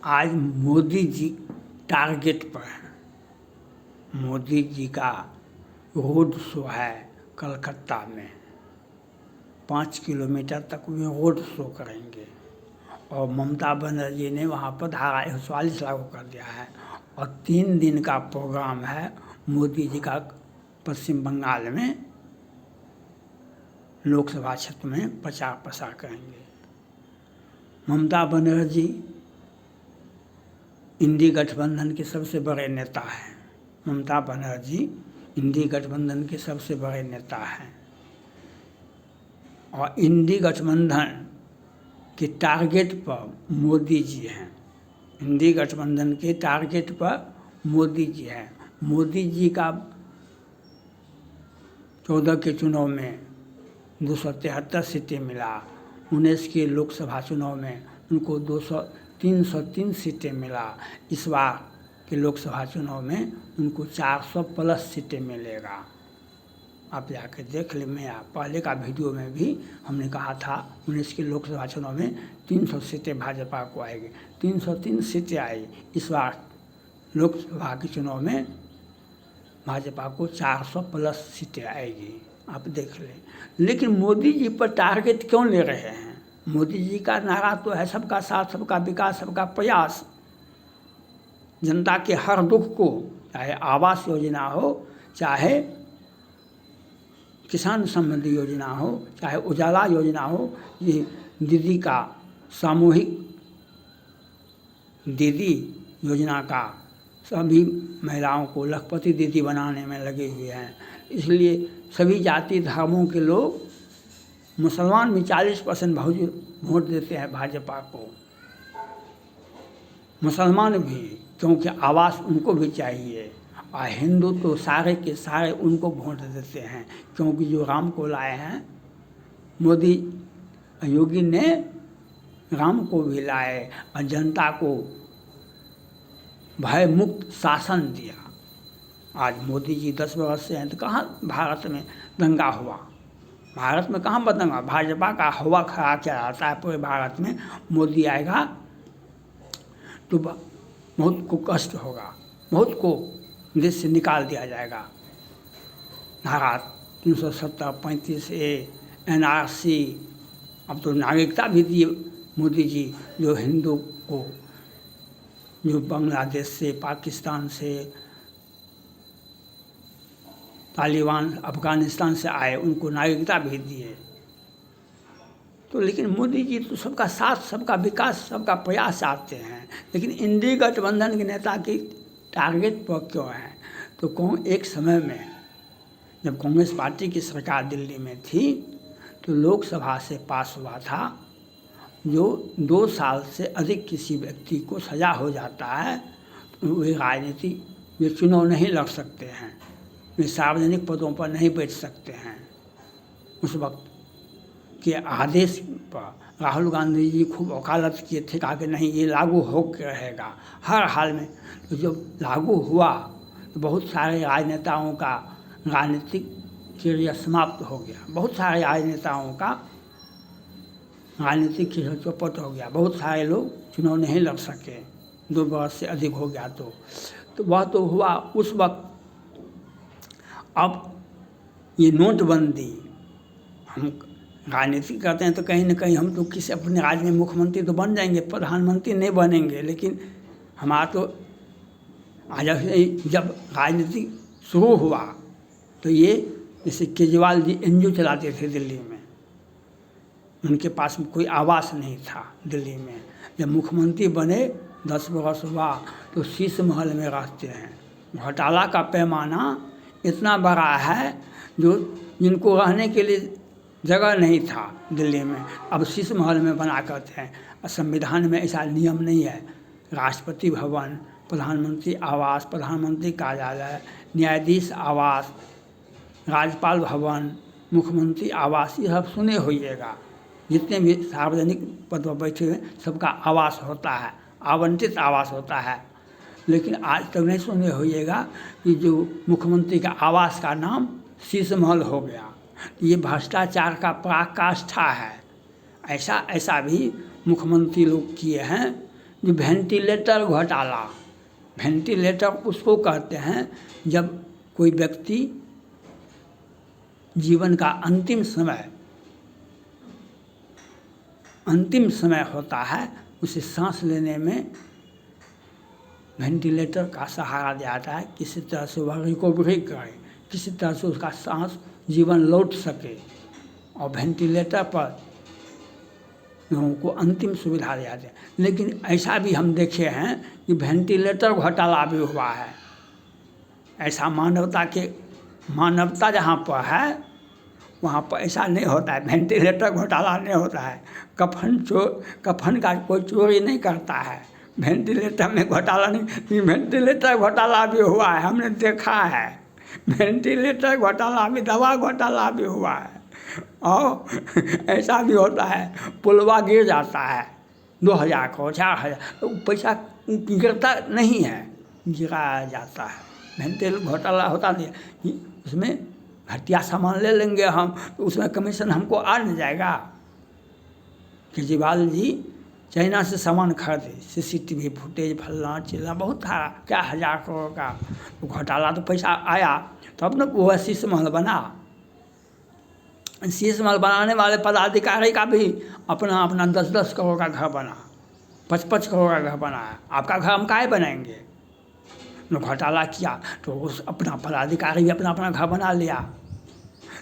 आज मोदी जी टारगेट पर हैं। मोदी जी का रोड शो है कलकत्ता में, 5 किलोमीटर तक वे रोड शो करेंगे और ममता बनर्जी ने वहाँ पर धारा 144 लागू कर दिया है और 3 दिन का प्रोग्राम है मोदी जी का पश्चिम बंगाल में लोकसभा क्षेत्र में प्रचार प्रसार करेंगे। ममता बनर्जी इंडी गठबंधन के सबसे बड़े नेता हैं। ममता बनर्जी इंडी गठबंधन के सबसे बड़े नेता हैं और इंडी गठबंधन के टारगेट पर मोदी जी हैं। इंडी गठबंधन के टारगेट पर मोदी जी हैं। मोदी जी का 14 के चुनाव में 273 सीटें मिला, 19 के लोकसभा चुनाव में उनको 303 सीटें मिला। इस बार के लोकसभा चुनाव में उनको 400 प्लस सीटें मिलेगा। आप जाकर देख ले, मैं पहले का वीडियो में भी हमने कहा था 19 के लोकसभा चुनाव में 300 सीटें भाजपा को आएगी, 303 सीटें आई। इस बार लोकसभा के चुनाव में भाजपा को 400 प्लस सीटें आएगी, आप देख लें। लेकिन मोदी जी पर टारगेट क्यों ले रहे हैं? मोदी जी का नारा तो है सबका साथ, सबका विकास, सबका प्रयास। जनता के हर दुख को, चाहे आवास योजना हो, चाहे किसान संबंधी योजना हो, चाहे उजाला योजना हो, ये दीदी का सामूहिक दीदी योजना का सभी महिलाओं को लखपति दीदी बनाने में लगे हुए हैं। इसलिए सभी जाति धर्मों के लोग, मुसलमान भी 40% वोट देते हैं भाजपा को, मुसलमान भी, क्योंकि आवास उनको भी चाहिए। और हिंदू तो सारे के सारे उनको वोट देते हैं, क्योंकि जो राम को लाए हैं मोदी योगी ने, राम को भी लाए और जनता को भय मुक्त शासन दिया। आज मोदी जी 10 वर्ष से हैं तो कहाँ भारत में दंगा हुआ? भारत में कहाँ पर दंगा? भाजपा का हवा खड़ा किया जाता है पूरे भारत में। मोदी आएगा तो बहुत को कष्ट होगा, बहुत को देश से निकाल दिया जाएगा। धारा 370, 35A, NRC, अब तो नागरिकता भी दिए मोदी जी, जो हिंदू को, जो बांग्लादेश से, पाकिस्तान से, तालिबान, अफगानिस्तान से आए, उनको नागरिकता भी दिए। तो लेकिन मोदी जी तो सबका साथ, सबका विकास, सबका प्रयास चाहते हैं। लेकिन इंडी गठबंधन के नेता की टारगेट पर क्यों है? तो एक समय में जब कांग्रेस पार्टी की सरकार दिल्ली में थी तो लोकसभा से पास हुआ था, जो 2 साल से अधिक किसी व्यक्ति को सजा हो जाता है तो वे राजनीति वे चुनाव नहीं लड़ सकते हैं, वे सार्वजनिक पदों पर नहीं बैठ सकते हैं। उस वक्त के आदेश पर राहुल गांधी जी खूब वकालत किए थे, कहा कि नहीं ये लागू हो रहेगा हर हाल में। तो जब लागू हुआ तो बहुत सारे राजनेताओं का राजनीतिक करियर समाप्त हो गया, बहुत सारे राजनेताओं का राजनीतिक करियर चौपट हो गया, बहुत सारे लोग चुनाव नहीं लड़ सके, 2 वर्ष से अधिक हो गया। तो वह तो हुआ उस वक्त। अब ये नोटबंदी, हम राजनीति करते हैं तो कहीं ना कहीं हम तो किसी अपने राज्य में मुख्यमंत्री तो बन जाएंगे, प्रधानमंत्री नहीं बनेंगे। लेकिन हमारा तो आज जब राजनीति शुरू हुआ तो ये जैसे केजरीवाल जी NGO चलाते थे दिल्ली में, उनके पास में कोई आवास नहीं था दिल्ली में। जब मुख्यमंत्री बने 10 वर्ष हुआ तो शीश महल में रहते हैं। घोटाला का पैमाना इतना बड़ा है जो जिनको रहने के लिए जगह नहीं था दिल्ली में, अब शीश महल में बना करते हैं। संविधान में ऐसा नियम नहीं है। राष्ट्रपति भवन, प्रधानमंत्री आवास, प्रधानमंत्री कार्यालय, न्यायाधीश आवास, राज्यपाल भवन, मुख्यमंत्री आवास, ये सब सुने होइएगा। जितने भी सार्वजनिक पद पर बैठे हुए सबका आवास होता है, आवंटित आवास होता है। लेकिन आज तक नहीं सुने होइएगा कि जो मुख्यमंत्री का आवास का नाम शीश महल हो गया। ये भ्रष्टाचार का पराकाष्ठा है। ऐसा भी मुख्यमंत्री लोग किए हैं जो वेंटिलेटर घोटाला, वेंटिलेटर उसको कहते हैं जब कोई व्यक्ति जीवन का अंतिम समय होता है, उसे सांस लेने में वेंटिलेटर का सहारा दिया जाता है, किसी तरह से वह रिकवरी करे, किसी तरह से उसका सांस जीवन लौट सके। और वेंटिलेटर पर लोगों को अंतिम सुविधा दिया जाती है। लेकिन ऐसा भी हम देखे हैं कि वेंटिलेटर घोटाला भी हुआ है। ऐसा मानवता जहाँ पर है वहाँ पर ऐसा नहीं होता है, वेंटिलेटर घोटाला नहीं होता है। कफन का कोई चोरी नहीं करता है, वेंटिलेटर में घोटाला नहीं। वेंटिलेटर घोटाला भी हुआ है, हमने देखा है। वेंटिलेटर घोटाला भी, दवा घोटाला भी हुआ है। और ऐसा भी होता है, पुलवा गिर जाता है 2000 को 4000, तो पैसा गिरता नहीं है, गिराया जाता है। वेंटिलेटर घोटाला होता नहीं, उसमें घटिया सामान ले लेंगे हम तो उसमें कमीशन हमको आ नहीं जाएगा। केजरीवाल जी चाइना से सामान खरीदे, CCTV फुटेज फलना चिलना बहुत था, क्या 1000 करोड़ का तो घोटाला, तो पैसा आया तब न वो शीश महल बना। शीश महल बनाने वाले पदाधिकारी का भी अपना 10-10 करोड़ का घर बना, 5-5 करोड़ का घर बना है। आपका घर हम काहे बनाएंगे? न घोटाला किया तो उस अपना पदाधिकारी भी अपना घर बना लिया।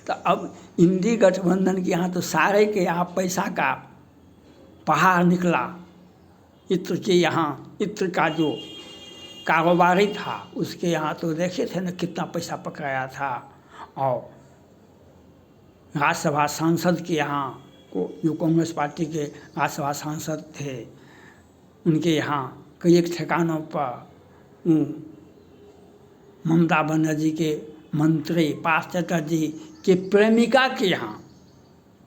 तो अब इंडी गठबंधन के यहाँ तो सारे के यहाँ पैसा का पहाड़ निकला। इत्र के यहाँ, इत्र का जो कारोबारी था उसके यहाँ तो देखे थे न कितना पैसा पकड़ाया था। और राज्यसभा सांसद के यहाँ को जो कांग्रेस पार्टी के राज्यसभा सांसद थे उनके यहाँ कई एक ठिकानों पर ममता बनर्जी के मंत्री पार्थ चटर्जी के प्रेमिका के यहाँ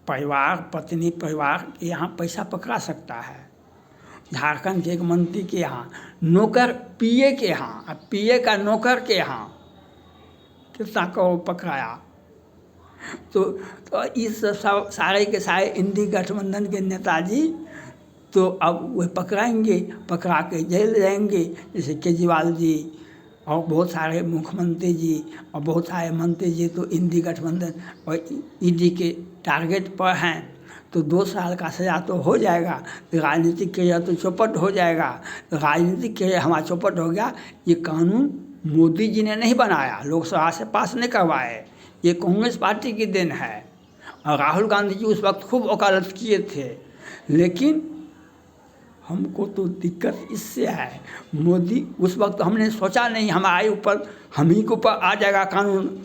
पत्नी परिवार के यहाँ पैसा पकड़ा सकता है। झारखंड के एक मंत्री के यहाँ नौकर, पीए के यहाँ, पीए का नौकर के यहाँ कितना करोड़ पकड़ाया। तो इस सब सारे के सारे इंडी गठबंधन के नेताजी तो अब वह पकड़ाएंगे, पकड़ा के जेल जाएंगे। जैसे केजरीवाल जी और बहुत सारे मुख्यमंत्री जी और बहुत सारे मंत्री जी तो इंडी गठबंधन और ईडी के टारगेट पर हैं, तो 2 साल का सज़ा तो हो जाएगा। राजनीतिक कैरियर तो चौपट हो जाएगा। राजनीतिक कैरियर हमारा चौपट हो गया। ये कानून मोदी जी ने नहीं बनाया, लोकसभा से पास नहीं करवाए, ये कांग्रेस पार्टी की देन है। और राहुल गांधी जी उस वक्त खूब वकालत किए थे। लेकिन हमको तो दिक्कत इससे है, मोदी उस वक्त हमने सोचा नहीं हमारे ऊपर, हम ही के ऊपर आ जाएगा कानून।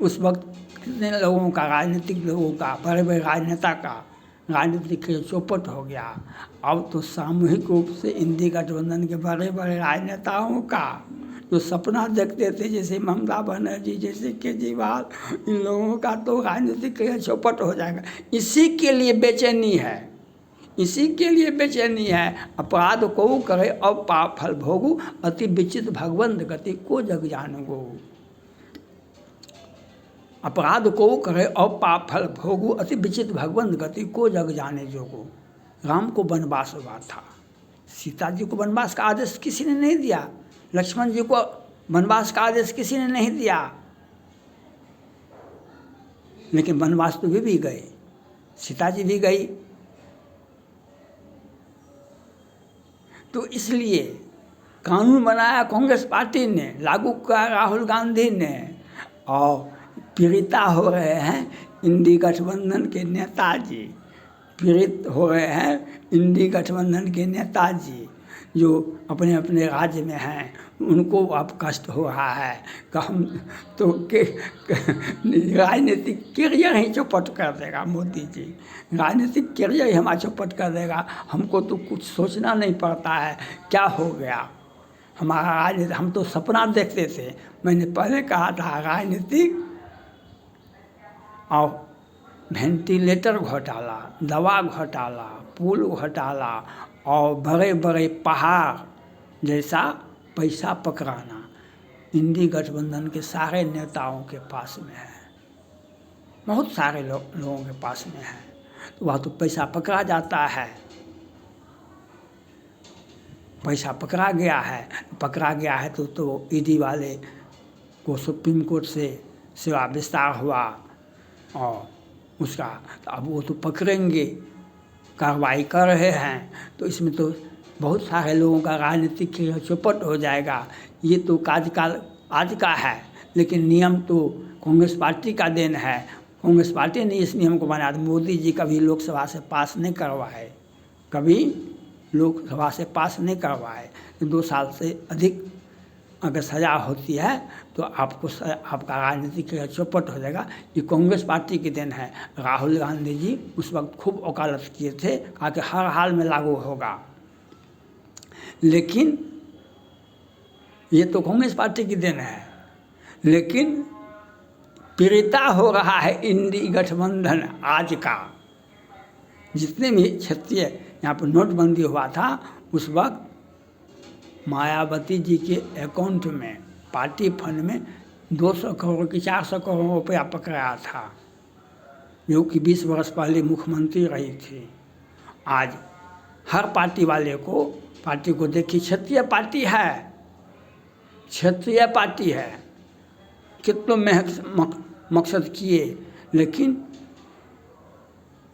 उस वक्त कितने लोगों का, राजनीतिक लोगों का, बड़े बड़े राजनेता का राजनीतिक चौपट हो गया। अब तो सामूहिक रूप से इंडी गठबंधन के बड़े बड़े राजनेताओं का जो सपना देखते थे, जैसे ममता बनर्जी, जैसे केजरीवाल, इन लोगों का तो राजनीतिक चौपट हो जाएगा। इसी के लिए बेचैनी है, इसी के लिए बेचैनी है। अपराध को करे अब पाप फल भोगू, अति विचित्र भगवंत गति को जग जानगो। अपराध को करे अब पाप फल भोगू, अति विचित्र भगवंत गति को जग जाने जोगो। राम को वनवास हुआ था, सीता जी को वनवास का आदेश किसी ने नहीं दिया, लक्ष्मण जी को वनवास का आदेश किसी ने नहीं दिया, लेकिन वनवास तो वे भी गए, सीता जी भी गई। तो इसलिए कानून बनाया कांग्रेस पार्टी ने, लागू किया राहुल गांधी ने, और पीड़िता हो रहे हैं इंडी गठबंधन के नेताजी, पीड़ित हो रहे हैं इंडी गठबंधन के नेताजी जो अपने अपने राज्य में हैं। उनको अब कष्ट हो रहा है कि हम तो राजनीतिक कैरियर ही चौपट कर देगा मोदी जी, राजनीतिक कैरियर ही हमारा चौपट कर देगा। हमको तो कुछ सोचना नहीं पड़ता है क्या हो गया हमारा राजनीति। हम तो सपना देखते थे, मैंने पहले कहा था राजनीतिक और वेंटिलेटर घोटाला, दवा घोटाला, पुल घोटाला और बड़े बड़े पहाड़ जैसा पैसा पकड़ाना इंडी गठबंधन के सारे नेताओं के पास में है, बहुत सारे लोगों के पास में है। तो वह तो पैसा पकड़ा जाता है। पैसा पकड़ा गया है तो ईडी वाले को सुप्रीम कोर्ट से सेवा विस्तार हुआ और उसका तो अब वो तो पकड़ेंगे, कार्रवाई कर रहे हैं, तो इसमें तो बहुत सारे लोगों का राजनीतिक खेल चौपट हो जाएगा। ये तो कार्यकाल आज का है, लेकिन नियम तो कांग्रेस पार्टी का देन है। कांग्रेस पार्टी ने इस नियम को बनाया। मोदी जी कभी लोकसभा से पास नहीं करवाए, कभी लोकसभा से पास नहीं करवाए। 2 साल से अधिक अगर सजा होती है तो आपका राजनीतिक चौपट हो जाएगा। ये कांग्रेस पार्टी के देन है। राहुल गांधी जी उस वक्त खूब वकालत किए थे, कहा कि हर हाल में लागू होगा, लेकिन ये तो कांग्रेस पार्टी की देन है। लेकिन पीड़िता हो रहा है इंडी गठबंधन आज का। जितने भी क्षेत्रीय यहाँ पर नोटबंदी हुआ था उस वक्त मायावती जी के अकाउंट में पार्टी फंड में 200 करोड़ की 400 करोड़ रुपया पकड़ाया था, जो कि 20 वर्ष पहले मुख्यमंत्री रही थी। आज हर पार्टी वाले को पार्टी को देखिए, क्षेत्रीय पार्टी है, कितनों मकसद किए, लेकिन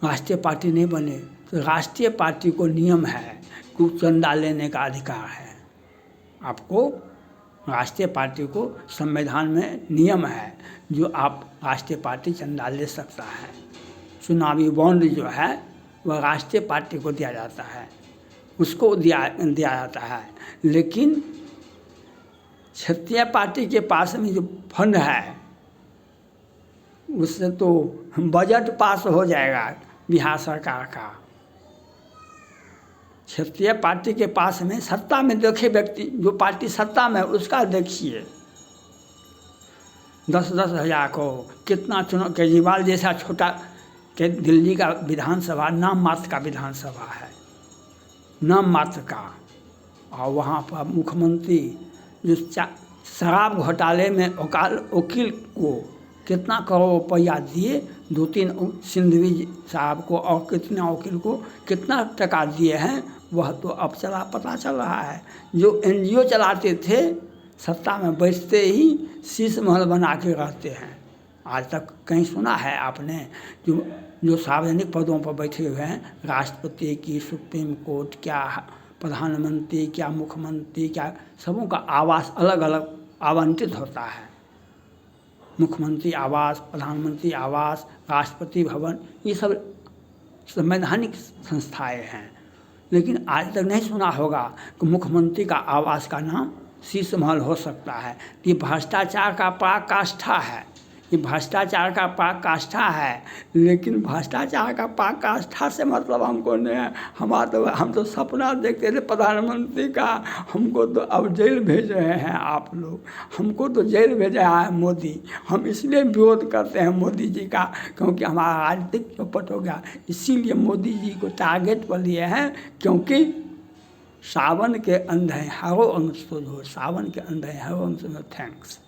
राष्ट्रीय पार्टी नहीं बने। तो राष्ट्रीय पार्टी को नियम है कि चंदा लेने का अधिकार है। आपको राष्ट्रीय पार्टी को संविधान में नियम है जो आप राष्ट्रीय पार्टी चंदा ले सकता है। चुनावी बॉन्ड जो है वह राष्ट्रीय पार्टी को दिया जाता है, उसको दिया जाता है। लेकिन क्षेत्रीय पार्टी के पास में जो फंड है उससे तो बजट पास हो जाएगा बिहार सरकार का। क्षेत्रीय पार्टी के पास में सत्ता में देखे व्यक्ति, जो पार्टी सत्ता में उसका देखिए 10-10 हज़ार को कितना चुनाव। केजरीवाल जैसा छोटा के दिल्ली का विधानसभा नाम मात्र का विधानसभा है, नाम मात्र का, और वहाँ पर मुख्यमंत्री जो शराब घोटाले में वकील को कितना करोड़ रुपया दिए, 2-3 सिंधवी साहब को और कितना वकील को कितना टका दिए हैं, वह तो अब पता चल रहा है। जो NGO चलाते थे सत्ता में बैठते ही शीश महल बना के रहते हैं। आज तक कहीं सुना है आपने जो सार्वजनिक पदों पर बैठे हुए हैं, राष्ट्रपति की, सुप्रीम कोर्ट, क्या प्रधानमंत्री, क्या मुख्यमंत्री, क्या सबों का आवास अलग अलग आवंटित होता है। मुख्यमंत्री आवास, प्रधानमंत्री आवास, राष्ट्रपति भवन, ये सब संवैधानिक संस्थाएं हैं। लेकिन आज तक नहीं सुना होगा कि मुख्यमंत्री का आवास का नाम शीश महल हो सकता है। ये भ्रष्टाचार का पराकाष्ठा है, ये भ्रष्टाचार का पराकाष्ठा है। लेकिन भ्रष्टाचार का पराकाष्ठा से मतलब हमको नहीं है। हम तो सपना देखते थे प्रधानमंत्री का, हमको तो अब जेल भेज रहे हैं आप लोग, हमको तो जेल भेजा है मोदी। हम इसलिए विरोध करते हैं मोदी जी का, क्योंकि हमारा राजनीतिक चौपट हो गया। इसीलिए मोदी जी को टारगेट पर लिए हैं, क्योंकि सावन के अंधे हरो अंश तो जो सावन के अंधे हरो अंश। थैंक्स।